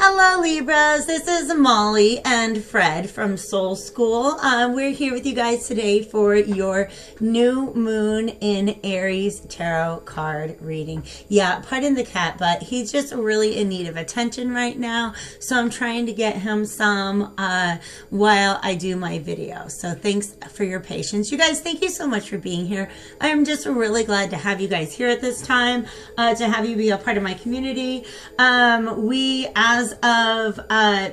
Hello Libras, this is Molly and Fred from Soul School. We're here with you guys today for your new moon in Aries tarot card reading. Yeah, pardon the cat, but he's just really in need of attention right now. So I'm trying to get him some while I do my video. So thanks for your patience. You guys, thank you so much for being here. I'm just really glad to have you guys here at this time, to have you be a part of my community. As of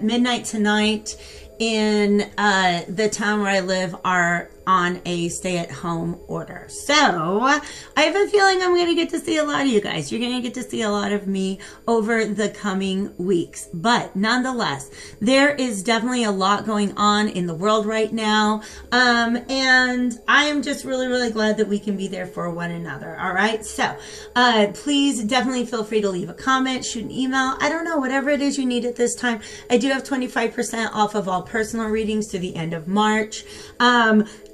midnight tonight in the town where I live are on a stay-at-home order. So I have a feeling I'm going to get to see a lot of you guys. You're going to get to see a lot of me over the coming weeks. But nonetheless, there is definitely a lot going on in the world right now. And I am just really, really glad that we can be there for one another. All right. So please definitely feel free to leave a comment, shoot an email. I don't know, whatever it is you need at this time. I do have 25% off of all personal readings to the end of March.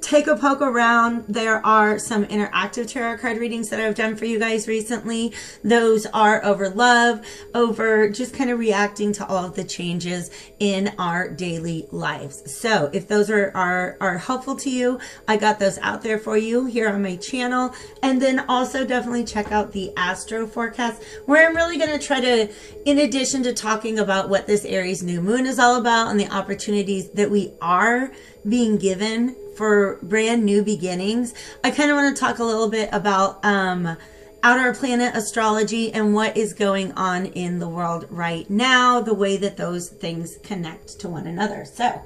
Take a poke around. There are some interactive tarot card readings that I've done for you guys recently. Those are over love, over just kind of reacting to all of the changes in our daily lives. So if those are helpful to you, I got those out there for you here on my channel. And then also definitely check out the Astro Forecast, where I'm really going to try to, in addition to talking about what this Aries new moon is all about and the opportunities that we are being given for brand new beginnings, I kind of want to talk a little bit about outer planet astrology and what is going on in the world right now, the way that those things connect to one another. So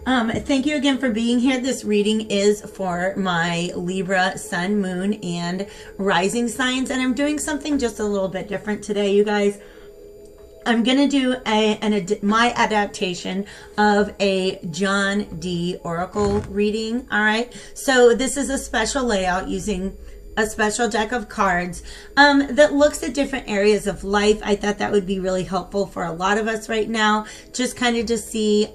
thank you again for being here. This reading is for my Libra sun, moon, and rising signs, and I'm doing something just a little bit different today, you guys. I'm going to do my adaptation of a John D. Oracle reading. All right. So this is a special layout using a special deck of cards that looks at different areas of life. I thought that would be really helpful for a lot of us right now. Just kind of to see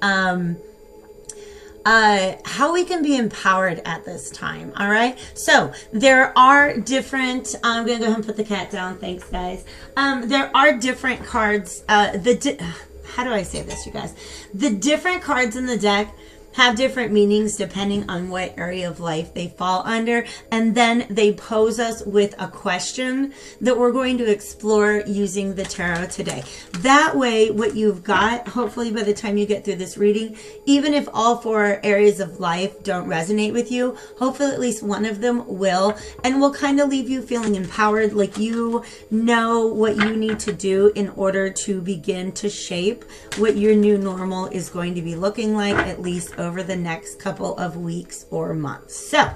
how we can be empowered at this time. All right. So there are different, I'm going to go ahead and put the cat down. Thanks guys. There are different cards. How do I say this, you guys? The different cards in the deck have different meanings depending on what area of life they fall under. And then they pose us with a question that we're going to explore using the tarot today. That way, what you've got, hopefully by the time you get through this reading, even if all four areas of life don't resonate with you, hopefully at least one of them will, and will kind of leave you feeling empowered, like you know what you need to do in order to begin to shape what your new normal is going to be looking like, at least over the next couple of weeks or months. So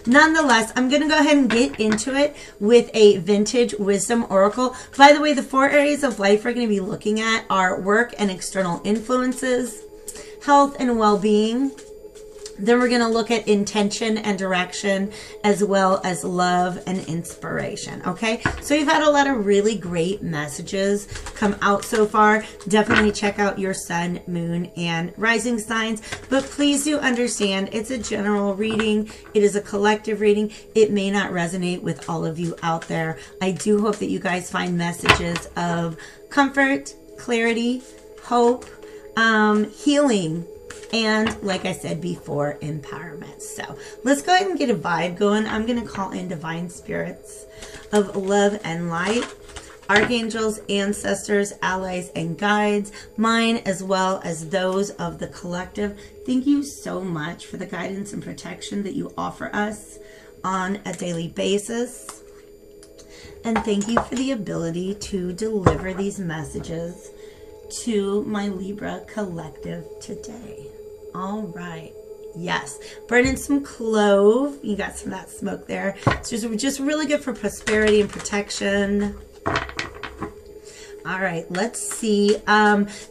nonetheless, I'm going to go ahead and get into it with a vintage wisdom oracle. By the way, the four areas of life we're going to be looking at are work and external influences, health and well-being. Then we're going to look at intention and direction, as well as love and inspiration. Okay, so we've had a lot of really great messages come out so far. Definitely check out your sun, moon, and rising signs. But please do understand, it's a general reading. It is a collective reading. It may not resonate with all of you out there. I do hope that you guys find messages of comfort, clarity, hope, healing, and like I said before, empowerment. So let's go ahead and get a vibe going. I'm going to call in divine spirits of love and light, archangels, ancestors, allies, and guides, mine as well as those of the collective. Thank you so much for the guidance and protection that you offer us on a daily basis. And thank you for the ability to deliver these messages to my Libra collective today. All right. Yes. Burn in some clove. You got some of that smoke there. It's just really good for prosperity and protection. All right, let's see.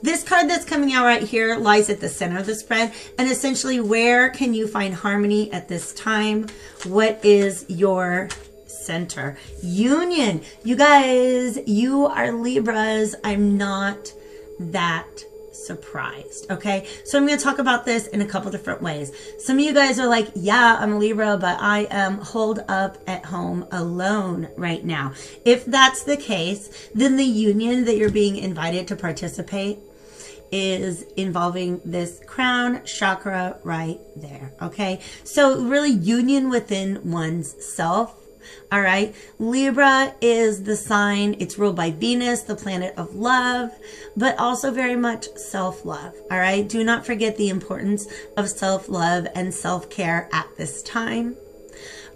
This card that's coming out right here lies at the center of the spread. And essentially, where can you find harmony at this time? What is your center? Union. You guys, you are Libras. I'm not that surprised. Okay, so I'm going to talk about this in a couple different ways. Some of you guys are like, yeah, I'm a Libra, but I am holed up at home alone right now. If that's the case, then the union that you're being invited to participate is involving this crown chakra right there. Okay, so really union within one's self. All right, Libra is the sign, it's ruled by Venus, the planet of love, but also very much self-love. All right, do not forget the importance of self-love and self-care at this time.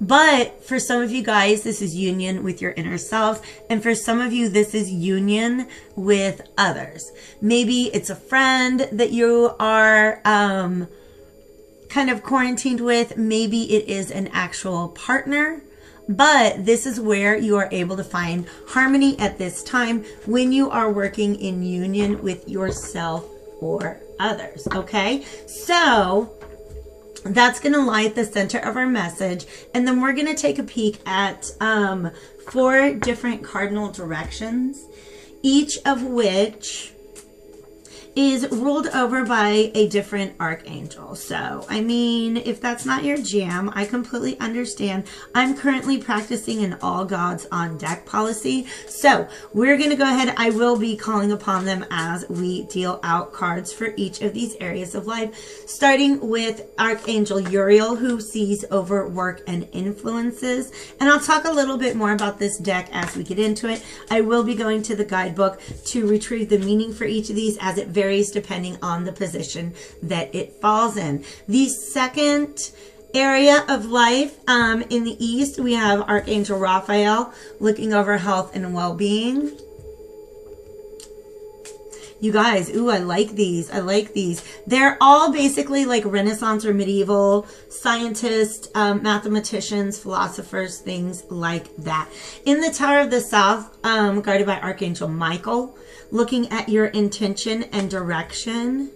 But for some of you guys, this is union with your inner self. And for some of you, this is union with others. Maybe it's a friend that you are kind of quarantined with. Maybe it is an actual partner. But this is where you are able to find harmony at this time when you are working in union with yourself or others. Okay, so that's going to lie at the center of our message. And then we're going to take a peek at 4 different cardinal directions, each of which is ruled over by a different archangel. So, I mean, if that's not your jam, I completely understand. I'm currently practicing an all gods on deck policy. So we're going to go ahead. I will be calling upon them as we deal out cards for each of these areas of life, starting with Archangel Uriel, who sees over work and influences. And I'll talk a little bit more about this deck as we get into it. I will be going to the guidebook to retrieve the meaning for each of these as it varies depending on the position that it falls in. The second area of life in the east, we have Archangel Raphael looking over health and well-being. You guys, ooh, I like these. I like these. They're all basically like Renaissance or medieval scientists, mathematicians, philosophers, things like that. In the Tower of the South, guarded by Archangel Michael, looking at your intention and direction.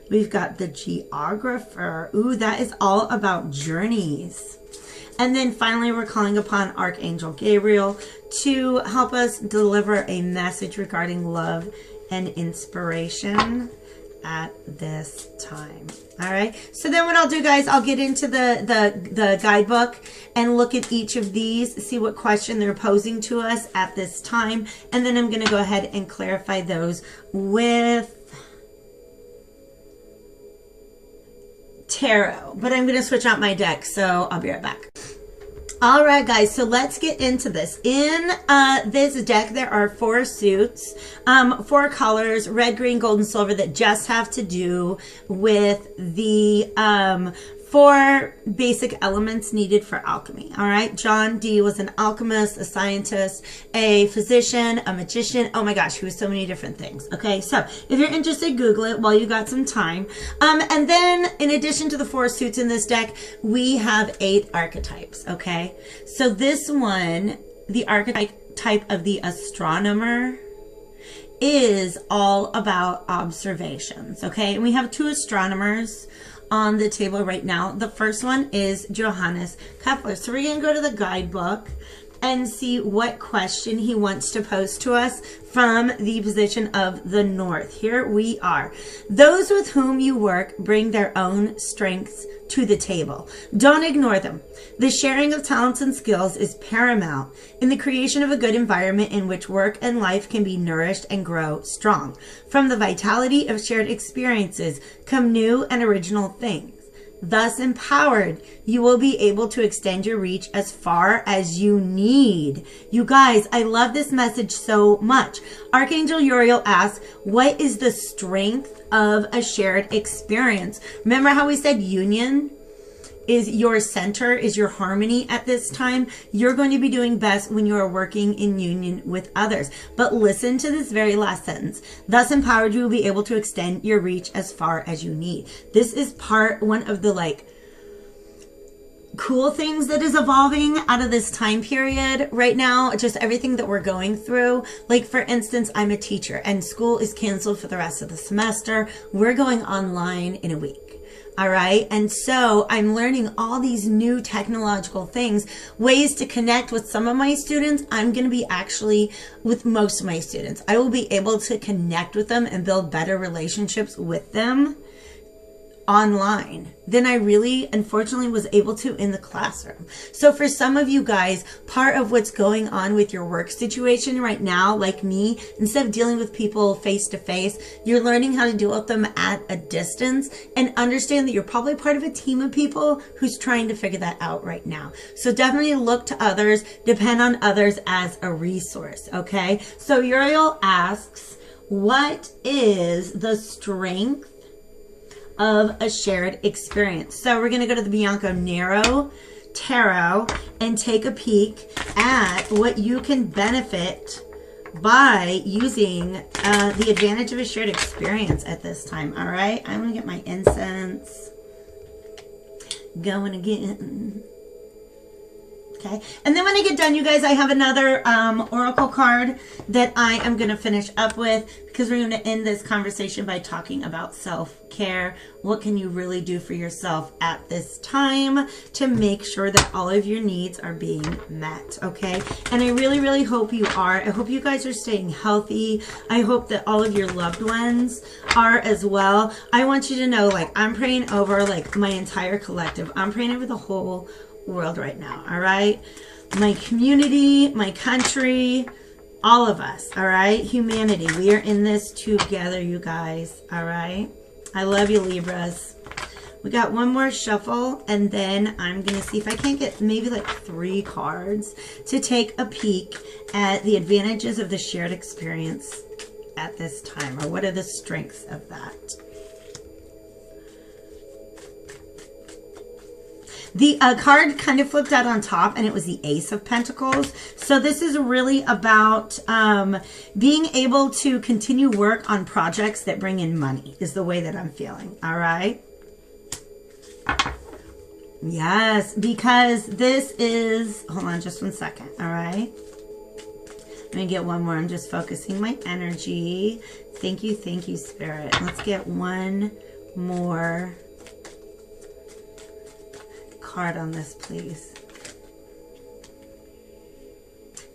We've got the Geographer. Ooh, that is all about journeys. And then finally, we're calling upon Archangel Gabriel to help us deliver a message regarding love and inspiration at this time. All right, so then what I'll do, guys, I'll get into the guidebook and look at each of these, see what question they're posing to us at this time, and then I'm going to go ahead and clarify those with tarot. But I'm going to switch out my deck, so I'll be right back. All right, guys, so let's get into this. In this deck, there are 4 suits, 4 colors, red, green, gold, and silver, that just have to do with the 4 basic elements needed for alchemy. All right, John Dee was an alchemist, a scientist, a physician, a magician. Oh my gosh, he was so many different things. Okay, so if you're interested, Google it while you got some time. And then in addition to the 4 suits in this deck, we have 8 archetypes. Okay, so this one, the archetype of the astronomer, is all about observations. Okay, and we have 2 astronomers on the table right now. The first one is Johannes Kepler. So we're going to go to the guidebook and see what question he wants to pose to us from the position of the North. Here we are. Those with whom you work bring their own strengths to the table. Don't ignore them. The sharing of talents and skills is paramount in the creation of a good environment in which work and life can be nourished and grow strong. From the vitality of shared experiences come new and original things. Thus empowered, you will be able to extend your reach as far as you need. You guys, I love this message so much. Archangel Uriel asks, what is the strength of a shared experience? Remember how we said union is your center, is your harmony at this time? You're going to be doing best when you are working in union with others. But listen to this very last sentence. Thus empowered, you will be able to extend your reach as far as you need. This is one of the cool things that is evolving out of this time period right now. Just everything that we're going through. Like, for instance, I'm a teacher and school is canceled for the rest of the semester. We're going online in a week. All right. And so I'm learning all these new technological things, ways to connect with some of my students. I'm going to be actually with most of my students. I will be able to connect with them and build better relationships with them online than I really unfortunately was able to in the classroom. So for some of you guys, part of what's going on with your work situation right now, like me, instead of dealing with people face to face, you're learning how to deal with them at a distance and understand that you're probably part of a team of people who's trying to figure that out right now. So definitely look to others, depend on others as a resource. Okay. So Uriel asks, what is the strength of a shared experience? So we're going to go to the Bianco Nero Tarot and take a peek at what you can benefit by using the advantage of a shared experience at this time. All right, I'm going to get my incense going again. Okay, and then when I get done, you guys, I have another oracle card that I am going to finish up with, because we're going to end this conversation by talking about self-care. What can you really do for yourself at this time to make sure that all of your needs are being met, okay? And I really, really hope you are. I hope you guys are staying healthy. I hope that all of your loved ones are as well. I want you to know, like, I'm praying over, like, my entire collective. I'm praying over the whole world right now, all right? My community, my country, all of us, all right? Humanity, we are in this together, you guys, all right? I love you, Libras. We got one more shuffle, and then I'm going to see if I can't get maybe like 3 cards to take a peek at the advantages of the shared experience at this time, or what are the strengths of that. The card kind of flipped out on top, and it was the Ace of Pentacles. So this is really about being able to continue work on projects that bring in money, is the way that I'm feeling. All right. Yes, because this is, hold on just one second. All right. Let me get one more. I'm just focusing my energy. Thank you, Spirit. Let's get one more card on this, please.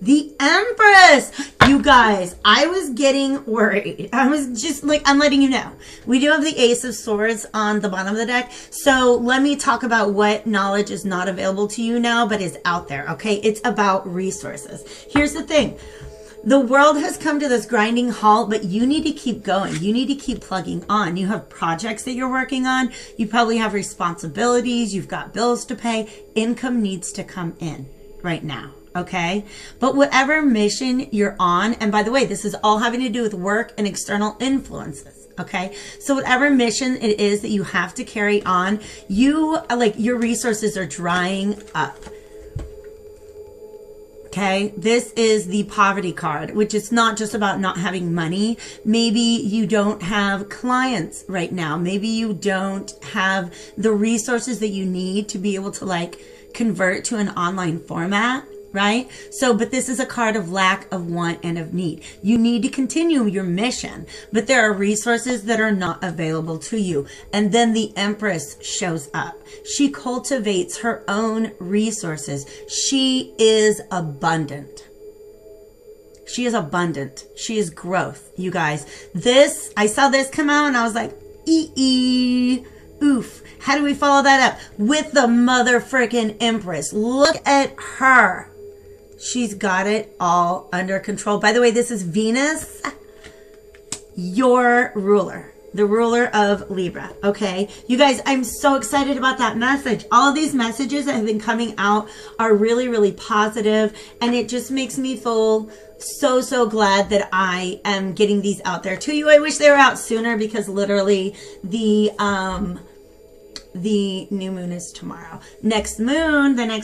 The Empress. You guys, I was getting worried. I was just like, I'm letting you know. We do have the Ace of Swords on the bottom of the deck. So let me talk about what knowledge is not available to you now, but is out there. Okay. It's about resources. Here's the thing. The world has come to this grinding halt, but you need to keep going. You need to keep plugging on. You have projects that you're working on. You probably have responsibilities. You've got bills to pay. Income needs to come in right now. Okay. But whatever mission you're on, and by the way, this is all having to do with work and external influences. Okay. So whatever mission it is that you have to carry on, your resources are drying up. Okay, this is the poverty card, which is not just about not having money. Maybe you don't have clients right now. Maybe you don't have the resources that you need to be able to like convert to an online format, right? So, but this is a card of lack of want and of need. You need to continue your mission, but there are resources that are not available to you. And then the Empress shows up. She cultivates her own resources. She is abundant. She is abundant. She is growth, you guys. I saw this come out and I was like, oof. How do we follow that up? With the mother frickin' Empress. Look at her. She's got it all under control. By the way, this is Venus, your ruler, the ruler of Libra. Okay. You guys, I'm so excited about that message. All of these messages that have been coming out are really, really positive, and it just makes me feel so glad that I am getting these out there to you. I wish they were out sooner, because literally the new moon is tomorrow. The next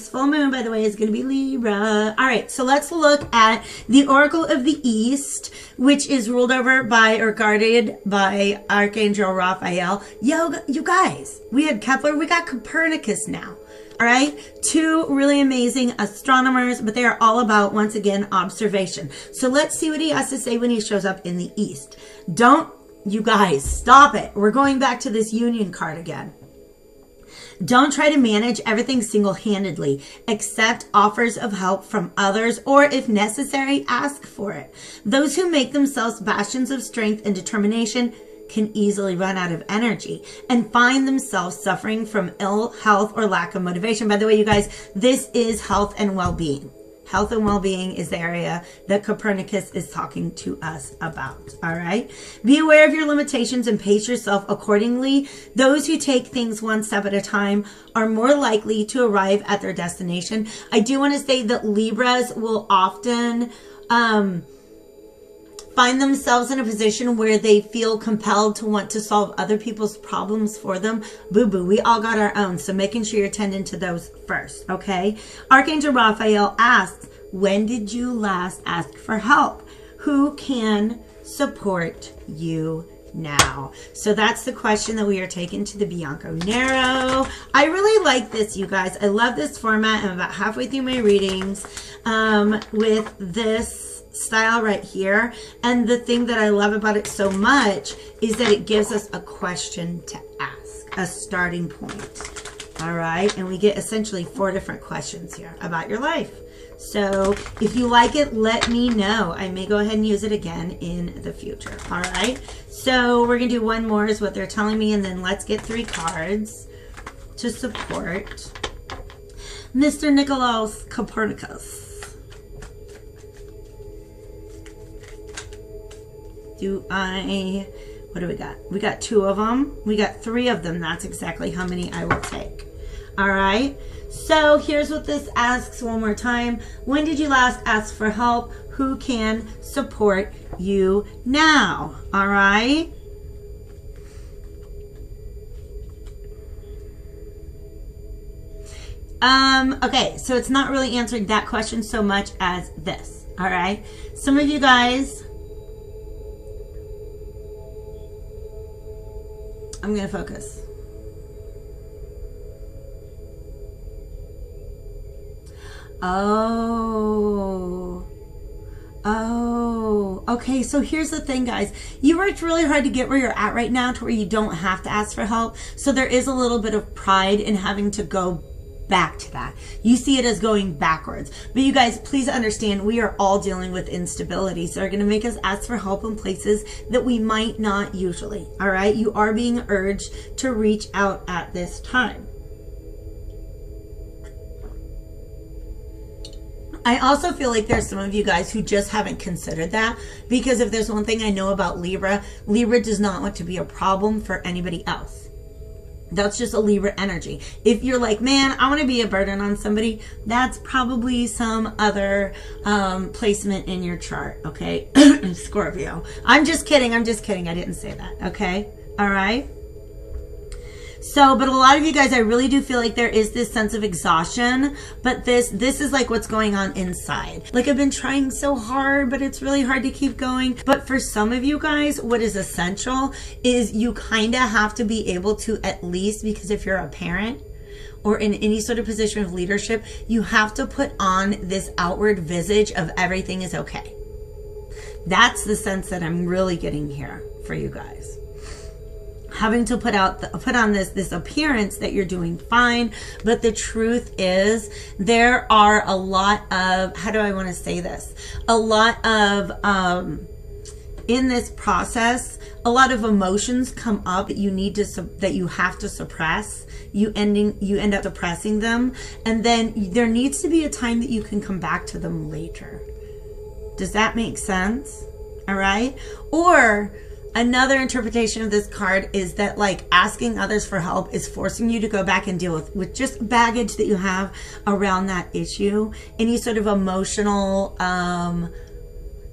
full moon, by the way, is going to be Libra. All right, so let's look at the Oracle of the East, which is ruled over by or guarded by Archangel Raphael. You guys, we had Kepler, we got Copernicus now. All right, 2 really amazing astronomers, but they are all about, once again, observation. So let's see what he has to say when he shows up in the East. You guys, stop it. We're going back to this Union card again. Don't try to manage everything single-handedly. Accept offers of help from others, or if necessary, ask for it. Those who make themselves bastions of strength and determination can easily run out of energy and find themselves suffering from ill health or lack of motivation. By the way, you guys, this is health and well-being. Health and well-being is the area that Copernicus is talking to us about. All right. Be aware of your limitations and pace yourself accordingly. Those who take things one step at a time are more likely to arrive at their destination. I do want to say that Libras will often find themselves in a position where they feel compelled to want to solve other people's problems for them. Boo-boo, we all got our own, so making sure you're tending to those first, okay? Archangel Raphael asks, when did you last ask for help? Who can support you now? So that's the question that we are taking to the Bianco Nero. I really like this, you guys. I love this format. I'm about halfway through my readings with this style right here, and the thing that I love about it so much is that it gives us a question to ask, a starting point. All right, and we get essentially 4 different questions here about your life. So if you like it, let me know. I may go ahead and use it again in the future. All right, so we're gonna do one more is what they're telling me, and then let's get 3 cards to support Mr. Nicolaus Copernicus. What do we got? We got 2 of them. We got 3 of them. That's exactly how many I will take. All right. So here's what this asks one more time. When did you last ask for help? Who can support you now? All right. Okay. So it's not really answering that question so much as this. All right. Some of you guys, I'm going to focus. Oh, okay. So here's the thing, guys. You worked really hard to get where you're at right now to where you don't have to ask for help. So there is a little bit of pride in having to go back to that. You see it as going backwards. But you guys, please understand, we are all dealing with instability. So they're going to make us ask for help in places that we might not usually. All right. You are being urged to reach out at this time. I also feel like there's some of you guys who just haven't considered that, because if there's one thing I know about Libra, Libra does not want to be a problem for anybody else. That's just a Libra energy. If you're like, man, I want to be a burden on somebody, that's probably some other placement in your chart, okay? Scorpio. I'm just kidding. I'm just kidding. I didn't say that, okay? All right? So, but a lot of you guys, I really do feel like there is this sense of exhaustion, but this is like what's going on inside. Like, I've been trying so hard, but it's really hard to keep going. But for some of you guys, what is essential is you kind of have to be able to, at least, because if you're a parent or in any sort of position of leadership, you have to put on this outward visage of everything is okay. That's the sense that I'm really getting here for you guys. Having to put on this appearance that you're doing fine, but the truth is there are a lot of, how do I want to say this? A lot of in this process, a lot of emotions come up that you need to that you have to suppress. You end up suppressing them, and then there needs to be a time that you can come back to them later. Does that make sense? All right? Or another interpretation of this card is that, like, asking others for help is forcing you to go back and deal with just baggage that you have around that issue. Any sort of emotional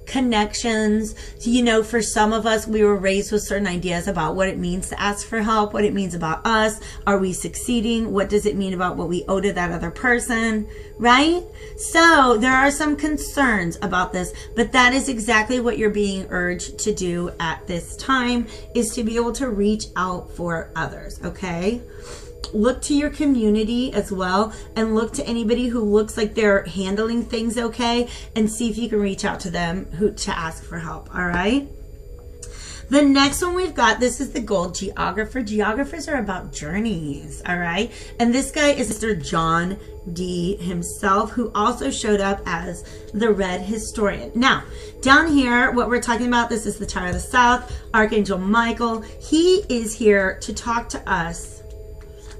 connections. You know, for some of us, we were raised with certain ideas about what it means to ask for help, what it means about us. Are we succeeding? What does it mean about what we owe to that other person? Right? So there are some concerns about this, but that is exactly what you're being urged to do at this time, is to be able to reach out for others. Okay? Look to your community as well, and look to anybody who looks like they're handling things okay, and see if you can reach out to them to ask for help. All right? The next one we've got, this is the gold geographer. Geographers are about journeys, all right? And this guy is Mr. John D himself, who also showed up as the red historian. Now, down here, what we're talking about, this is the Tower of the South, Archangel Michael. He is here to talk to us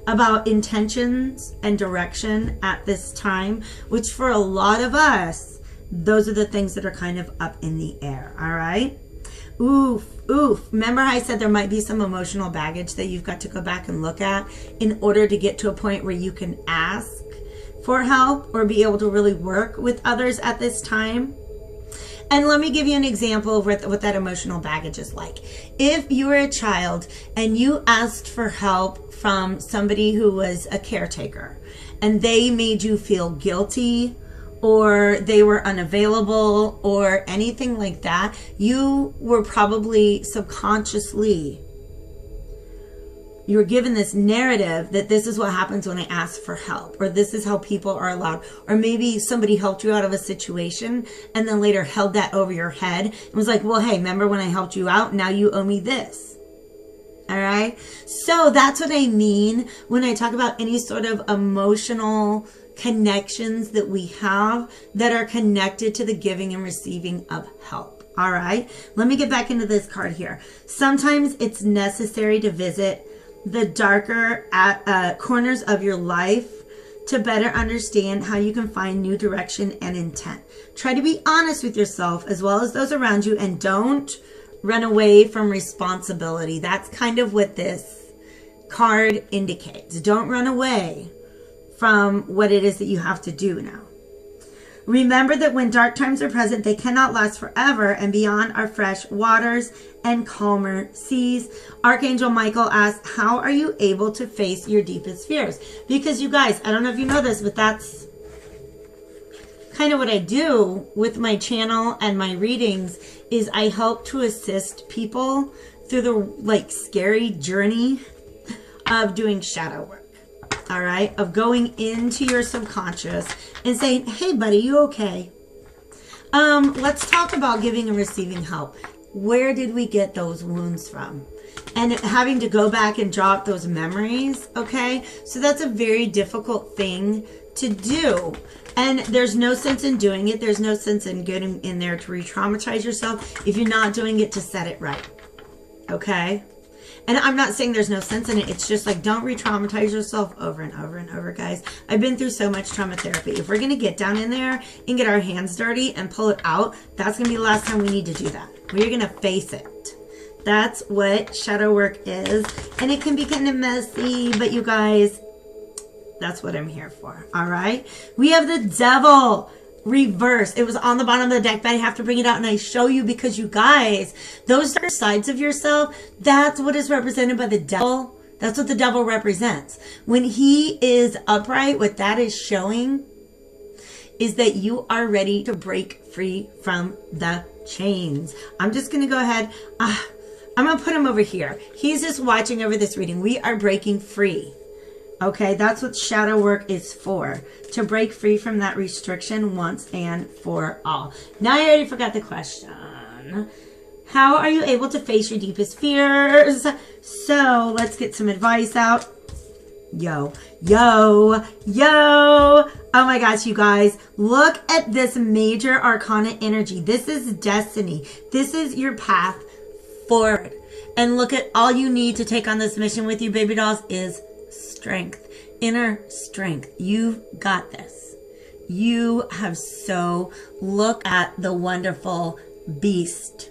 about intentions and direction at this time, which for a lot of us, those are the things that are kind of up in the air, all right? Oof. Remember how I said there might be some emotional baggage that you've got to go back and look at in order to get to a point where you can ask for help or be able to really work with others at this time? And let me give you an example of what that emotional baggage is like. If you were a child and you asked for help from somebody who was a caretaker and they made you feel guilty, or they were unavailable, or anything like that, you were probably subconsciously, you were given this narrative that this is what happens when I ask for help, or this is how people are allowed, or maybe somebody helped you out of a situation and then later held that over your head and was like, well, hey, remember when I helped you out? Now you owe me this. All right. So that's what I mean when I talk about any sort of emotional connections that we have that are connected to the giving and receiving of help. All right. Let me get back into this card here. Sometimes it's necessary to visit the darker corners of your life to better understand how you can find new direction and intent. Try to be honest with yourself as well as those around you, and don't run away from responsibility. That's kind of what this card indicates. Don't run away from what it is that you have to do now. Remember that when dark times are present, they cannot last forever, and beyond are fresh waters and calmer seas. Archangel Michael asks, how are you able to face your deepest fears? Because you guys, I don't know if you know this, but that's kind of what I do with my channel and my readings, is I help to assist people through the scary journey of doing shadow work. All right, of going into your subconscious and saying, hey buddy, you okay? Let's talk about giving and receiving help. Where did we get those wounds from? And having to go back and draw up those memories, okay? So that's a very difficult thing to do. And there's no sense in doing it. There's no sense in getting in there to re-traumatize yourself if you're not doing it to set it right, okay? And I'm not saying there's no sense in it. It's just like, don't re-traumatize yourself over and over and over, guys. I've been through so much trauma therapy. If we're going to get down in there and get our hands dirty and pull it out, that's going to be the last time we need to do that. We're going to face it. That's what shadow work is. And it can be kind of messy, but you guys, that's what I'm here for. All right. We have the devil reverse. It was on the bottom of the deck, but I have to bring it out and I show you because you guys, those dark sides of yourself, that's what is represented by the devil. That's what the devil represents. When he is upright, what that is showing is that you are ready to break free from the chains. I'm just going to go ahead. I'm going to put him over here. He's just watching over this reading. We are breaking free. Okay, that's what shadow work is for. To break free from that restriction once and for all. Now I already forgot the question. How are you able to face your deepest fears? So let's get some advice out. Yo. Oh my gosh, you guys. Look at this major arcana energy. This is destiny. This is your path forward. And look at all you need to take on this mission with you, baby dolls, is strength, inner strength. You've got this. You have look at the wonderful beast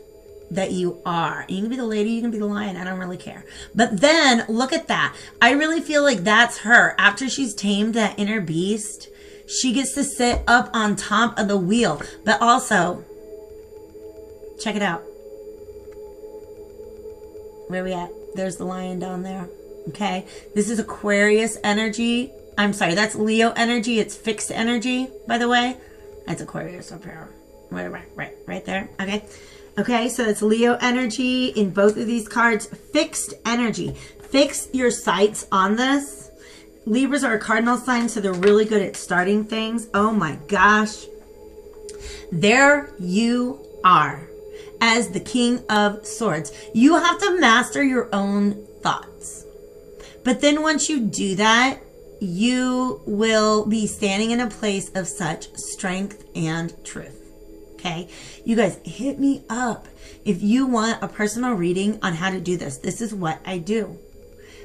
that you are. You can be the lady, you can be the lion, I don't really care. But then look at that. I really feel like that's her. After she's tamed that inner beast, she gets to sit up on top of the wheel. But also, check it out. Where we at? There's the lion down there. Okay, this is Aquarius energy. I'm sorry, that's Leo energy. It's fixed energy, by the way. That's Aquarius up here. Right there. Okay, so it's Leo energy in both of these cards. Fixed energy. Fix your sights on this. Libras are a cardinal sign, so they're really good at starting things. Oh my gosh. There you are. as the King of Swords. You have to master your own thoughts. But then once you do that, you will be standing in a place of such strength and truth. Okay, you guys, hit me up if you want a personal reading on how to do this. This is what I do.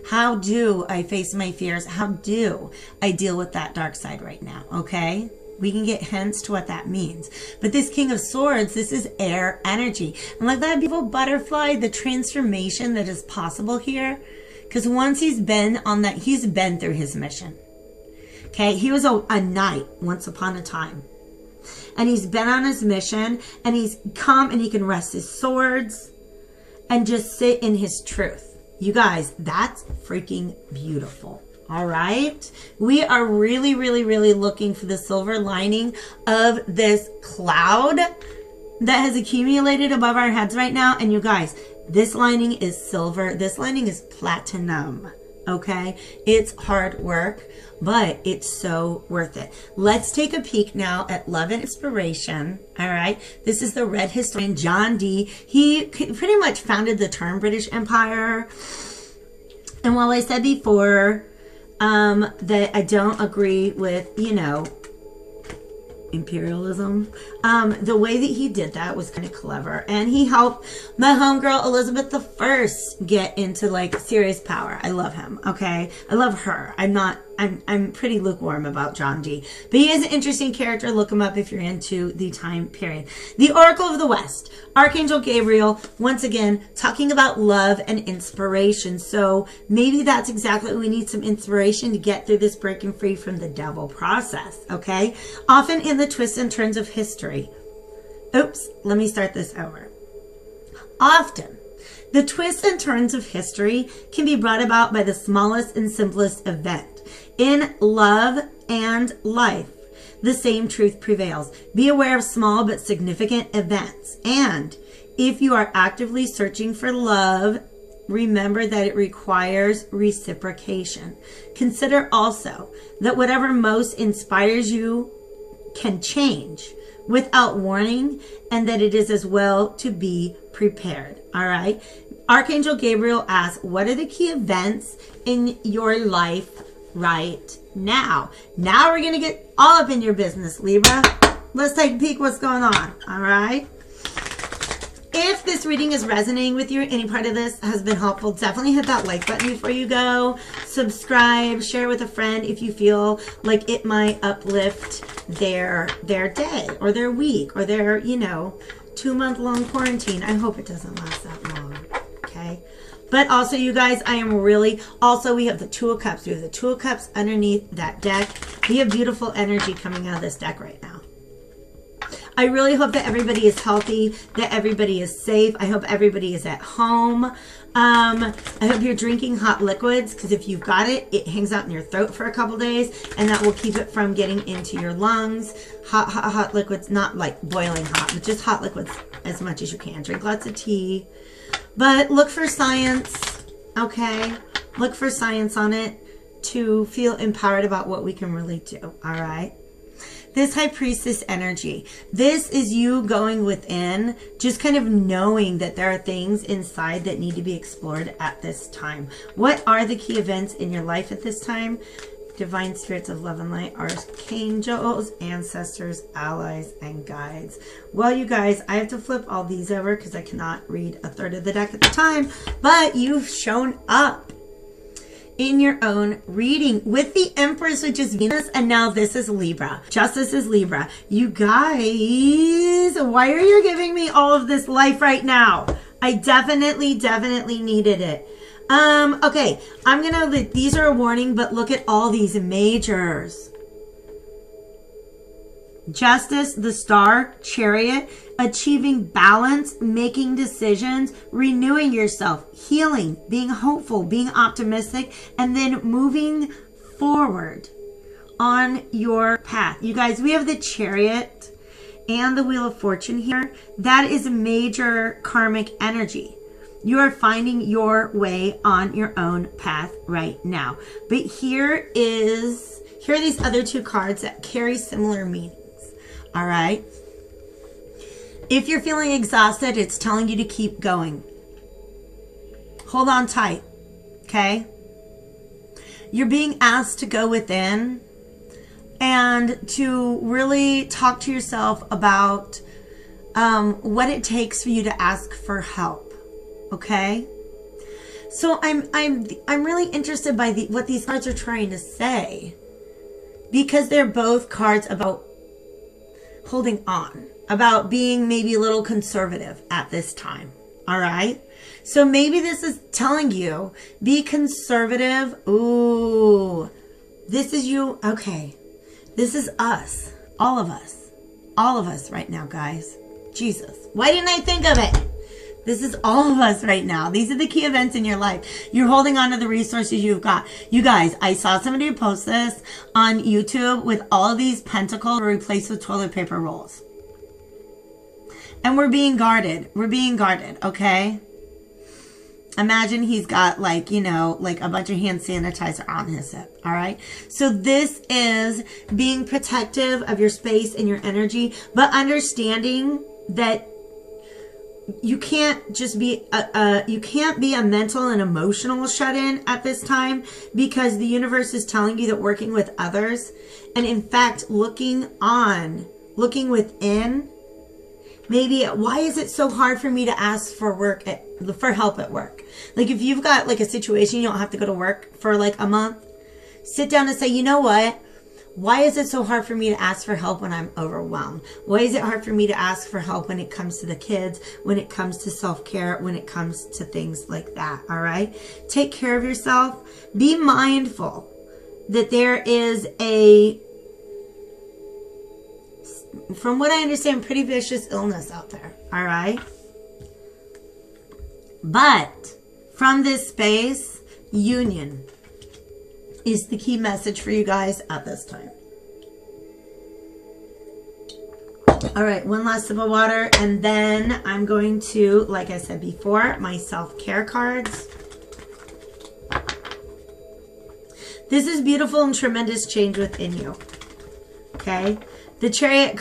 How do I face my fears? How do I deal with that dark side right now? Okay, we can get hints to what that means. But this King of Swords, this is air energy. And like that beautiful butterfly, the transformation that is possible here. Because once he's been on that, he's been through his mission. Okay, he was a knight once upon a time. And he's been on his mission, and he's come and he can rest his swords and just sit in his truth. You guys, that's freaking beautiful. All right. We are really, really, really looking for the silver lining of this cloud that has accumulated above our heads right now. And you guys, this lining is silver. This lining is platinum. Okay, it's hard work, but it's so worth it. Let's take a peek now at love and inspiration. All right, this is the Red historian John Dee. He pretty much founded the term British Empire. And while I said before that I don't agree with, you know, imperialism, the way that he did that was kind of clever, and he helped my homegirl Elizabeth I get into like serious power. I love him. Okay, I love her. I'm pretty lukewarm about John Dee, but he is an interesting character. Look him up if you're into the time period. The Oracle of the West, Archangel Gabriel, once again talking about love and inspiration. So maybe that's exactly what we need, some inspiration to get through this breaking free from the devil process. Okay, often in the twists and turns of history. Oops, let me start this over. Often, the twists and turns of history can be brought about by the smallest and simplest event. In love and life, the same truth prevails. Be aware of small but significant events. And if you are actively searching for love, remember that it requires reciprocation. Consider also that whatever most inspires you can change without warning, and that it is as well to be prepared. All right. Archangel Gabriel asks, what are the key events in your life right now? Now we're going to get all up in your business, Libra. Let's take a peek what's going on. All right. If this reading is resonating with you, any part of this has been helpful, definitely hit that like button before you go. Subscribe, share with a friend if you feel like it might uplift their day or their week or their, 2-month-long quarantine. I hope it doesn't last that long. Okay. But also, you guys, we have the Two of Cups. We have the Two of Cups underneath that deck. We have beautiful energy coming out of this deck right now. I really hope that everybody is healthy, that everybody is safe. I hope everybody is at home. I hope you're drinking hot liquids, because if you've got it, it hangs out in your throat for a couple days, and that will keep it from getting into your lungs. Hot liquids, not like boiling hot, but just hot liquids as much as you can. Drink lots of tea. But look for science, okay? Look for science on it to feel empowered about what we can really do, all right? This High Priestess energy, this is you going within, just kind of knowing that there are things inside that need to be explored at this time. What are the key events in your life at this time? Divine spirits of love and light, archangels, ancestors, allies, and guides. Well, you guys, I have to flip all these over because I cannot read a third of the deck at the time, but you've shown up in your own reading with the Empress, which is Venus, and now this is Libra. Justice is Libra. You guys, why are you giving me all of this life right now? I definitely needed it. Okay, these are a warning, but look at all these majors. Justice, the Star, Chariot, achieving balance, making decisions, renewing yourself, healing, being hopeful, being optimistic, and then moving forward on your path. You guys, we have the Chariot and the Wheel of Fortune here. That is a major karmic energy. You are finding your way on your own path right now. But here are these other two cards that carry similar meanings. All right. If you're feeling exhausted, it's telling you to keep going. Hold on tight, okay? You're being asked to go within and to really talk to yourself about what it takes for you to ask for help, okay? So I'm really interested by what these cards are trying to say, because they're both cards about holding on, about being maybe a little conservative at this time. All right. So maybe this is telling you, be conservative. Ooh, this is you. Okay. This is us. All of us right now, guys. Jesus. Why didn't I think of it? This is all of us right now. These are the key events in your life. You're holding on to the resources you've got. You guys, I saw somebody post this on YouTube with all of these pentacles replaced with toilet paper rolls. And we're being guarded. We're being guarded, okay? Imagine he's got like, you know, like a bunch of hand sanitizer on his hip, all right? So this is being protective of your space and your energy, but understanding that you can't just be you can't be a mental and emotional shut-in at this time, because the universe is telling you that working with others, and in fact looking within, maybe why is it so hard for me to ask for for help at work? Like if you've got like a situation, you don't have to go to work for like a month, sit down and say, you know what? Why is it so hard for me to ask for help when I'm overwhelmed? Why is it hard for me to ask for help when it comes to the kids, when it comes to self-care, when it comes to things like that, all right? Take care of yourself. Be mindful that there is from what I understand, pretty vicious illness out there, all right? But from this space, union is the key message for you guys at this time. All right, one last sip of water, and then I'm going to, like I said before, my self-care cards. This is beautiful and tremendous change within you, okay? The Chariot,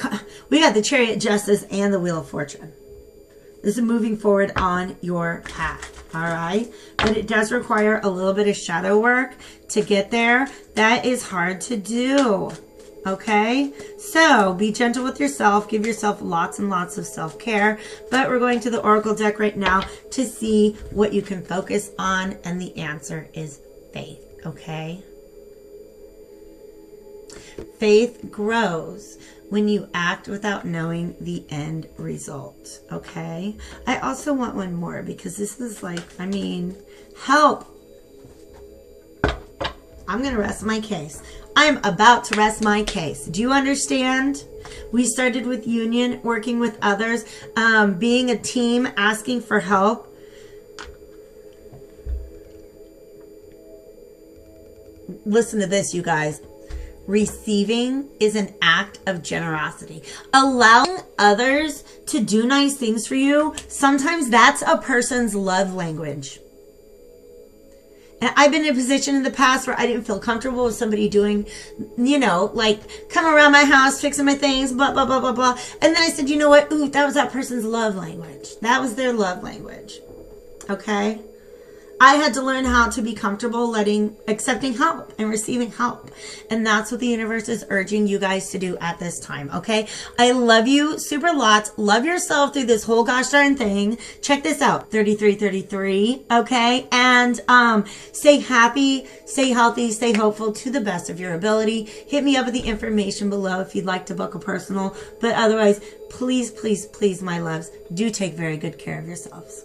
we got the Chariot Justice and the Wheel of Fortune. This is moving forward on your path. All right. But it does require a little bit of shadow work to get there. That is hard to do. Okay. So be gentle with yourself. Give yourself lots and lots of self-care. But we're going to the Oracle deck right now to see what you can focus on. And the answer is faith. Okay. Faith grows when you act without knowing the end result, okay? I also want one more, because this is like, I mean, help. I'm going to rest my case. I'm about to rest my case. Do you understand? We started with union, working with others, being a team, asking for help. Listen to this, you guys. Receiving is an act of generosity. Allowing others to do nice things for you, sometimes that's a person's love language. And I've been in a position in the past where I didn't feel comfortable with somebody doing, you know, like come around my house, fixing my things, blah, blah, blah, blah, blah. And then I said, you know what? Ooh, that was that person's love language. That was their love language. Okay? I had to learn how to be comfortable accepting help and receiving help. And that's what the universe is urging you guys to do at this time, okay? I love you super lots. Love yourself through this whole gosh darn thing. Check this out, 3333, okay? And stay happy, stay healthy, stay hopeful to the best of your ability. Hit me up with the information below if you'd like to book a personal. But otherwise, please, please, please, my loves, do take very good care of yourselves.